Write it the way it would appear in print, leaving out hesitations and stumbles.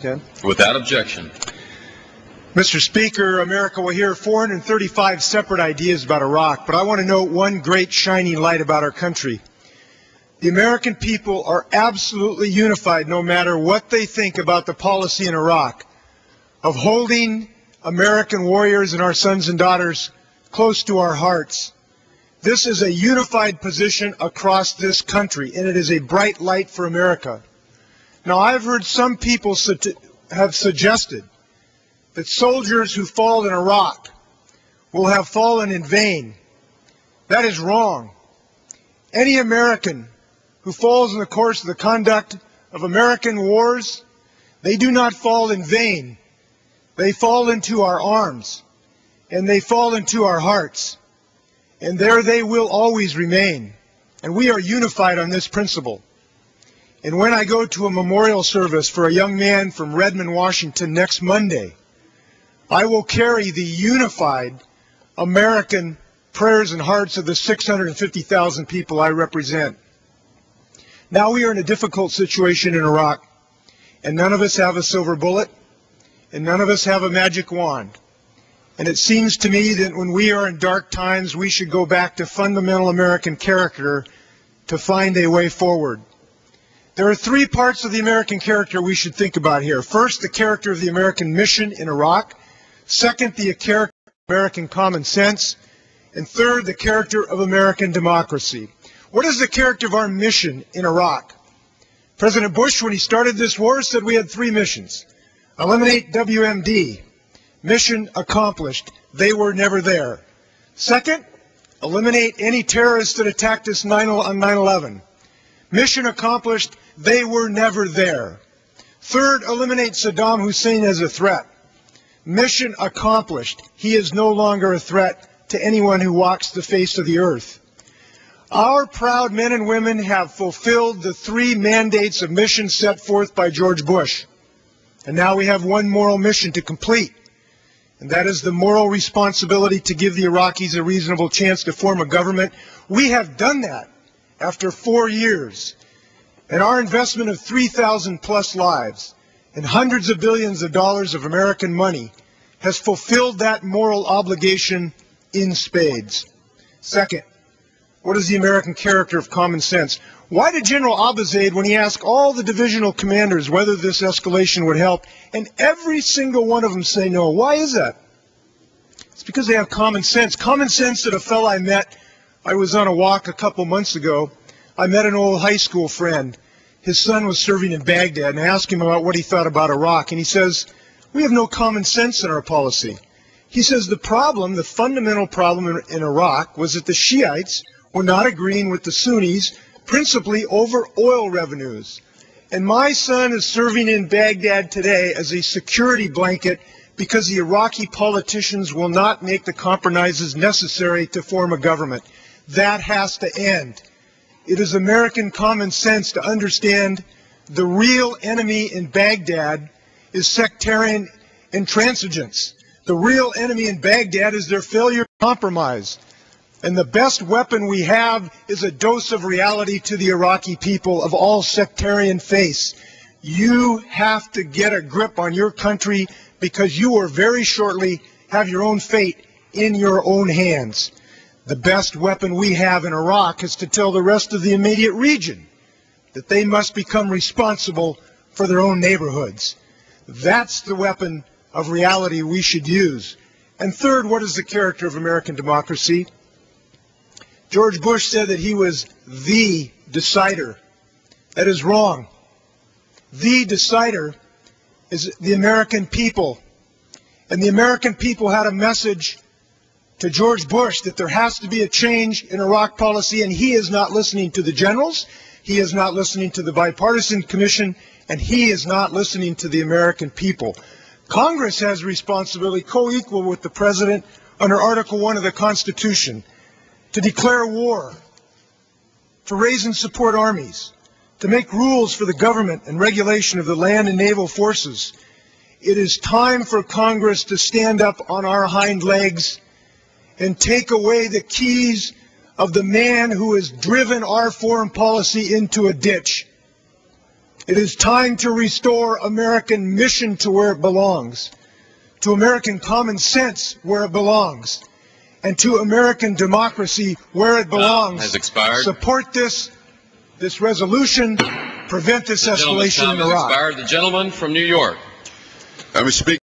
Ken? Without objection. Mr. Speaker, America will hear 435 separate ideas about Iraq, but I want to note one great shining light about our country. The American people are absolutely unified, no matter what they think about the policy in Iraq, of holding American warriors and our sons and daughters close to our hearts. This is a unified position across this country, and it is a bright light for America. Now, I've heard some people have suggested that soldiers who fall in Iraq will have fallen in vain. That is wrong. Any American who falls in the course of the conduct of American wars, they do not fall in vain. They fall into our arms, and they fall into our hearts, and there they will always remain. And we are unified on this principle. And when I go to a memorial service for a young man from Redmond, Washington next Monday, I will carry the unified American prayers and hearts of the 650,000 people I represent. Now we are in a difficult situation in Iraq, and none of us have a silver bullet, and none of us have a magic wand. And it seems to me that when we are in dark times, we should go back to fundamental American character to find a way forward. There are three parts of the American character we should think about here. First, the character of the American mission in Iraq. Second, the character of American common sense. And third, the character of American democracy. What is the character of our mission in Iraq? President Bush, when he started this war, said we had three missions. Eliminate WMD. Mission accomplished. They were never there. Second, eliminate any terrorists that attacked us on 9/11. Mission accomplished. They were never there. Third, eliminate Saddam Hussein as a threat. Mission accomplished. He is no longer a threat to anyone who walks the face of the earth. Our proud men and women have fulfilled the three mandates of mission set forth by George Bush. And now we have one moral mission to complete, and that is the moral responsibility to give the Iraqis a reasonable chance to form a government. We have done that after 4 years, and our investment of 3,000 plus lives and hundreds of billions of dollars of American money has fulfilled that moral obligation in spades. Second, what is the American character of common sense? Why did General Abizaid, when he asked all the divisional commanders whether this escalation would help, and every single one of them say no? Why is that? It's because they have common sense. Common sense that a fellow I met, I was on a walk a couple months ago. I met an old high school friend. His son was serving in Baghdad, and I asked him about what he thought about Iraq, and he says, we have no common sense in our policy. He says the problem, the fundamental problem in Iraq was that the Shiites were not agreeing with the Sunnis, principally over oil revenues. And my son is serving in Baghdad today as a security blanket because the Iraqi politicians will not make the compromises necessary to form a government. That has to end. It is American common sense to understand the real enemy in Baghdad is sectarian intransigence. The real enemy in Baghdad is their failure to compromise. And the best weapon we have is a dose of reality to the Iraqi people of all sectarian faiths. You have to get a grip on your country because you will very shortly have your own fate in your own hands. The best weapon we have in Iraq is to tell the rest of the immediate region that they must become responsible for their own neighborhoods. That's the weapon of reality we should use. And third, what is the character of American democracy? George Bush said that he was the decider. That is wrong. The decider is the American people. And the American people had a message to George Bush that there has to be a change in Iraq policy, and he is not listening to the generals, he is not listening to the bipartisan commission, and he is not listening to the American people. Congress has responsibility co-equal with the President under Article 1 of the Constitution to declare war, to raise and support armies, to make rules for the government and regulation of the land and naval forces. It is time for Congress to stand up on our hind legs and take away the keys of the man who has driven our foreign policy into a ditch. It is time to restore American mission to where it belongs, to American common sense where it belongs, and to American democracy where it belongs. Has expired. Support this resolution. Prevent this escalation in Iraq. The gentleman from New York. Mr. Speaker.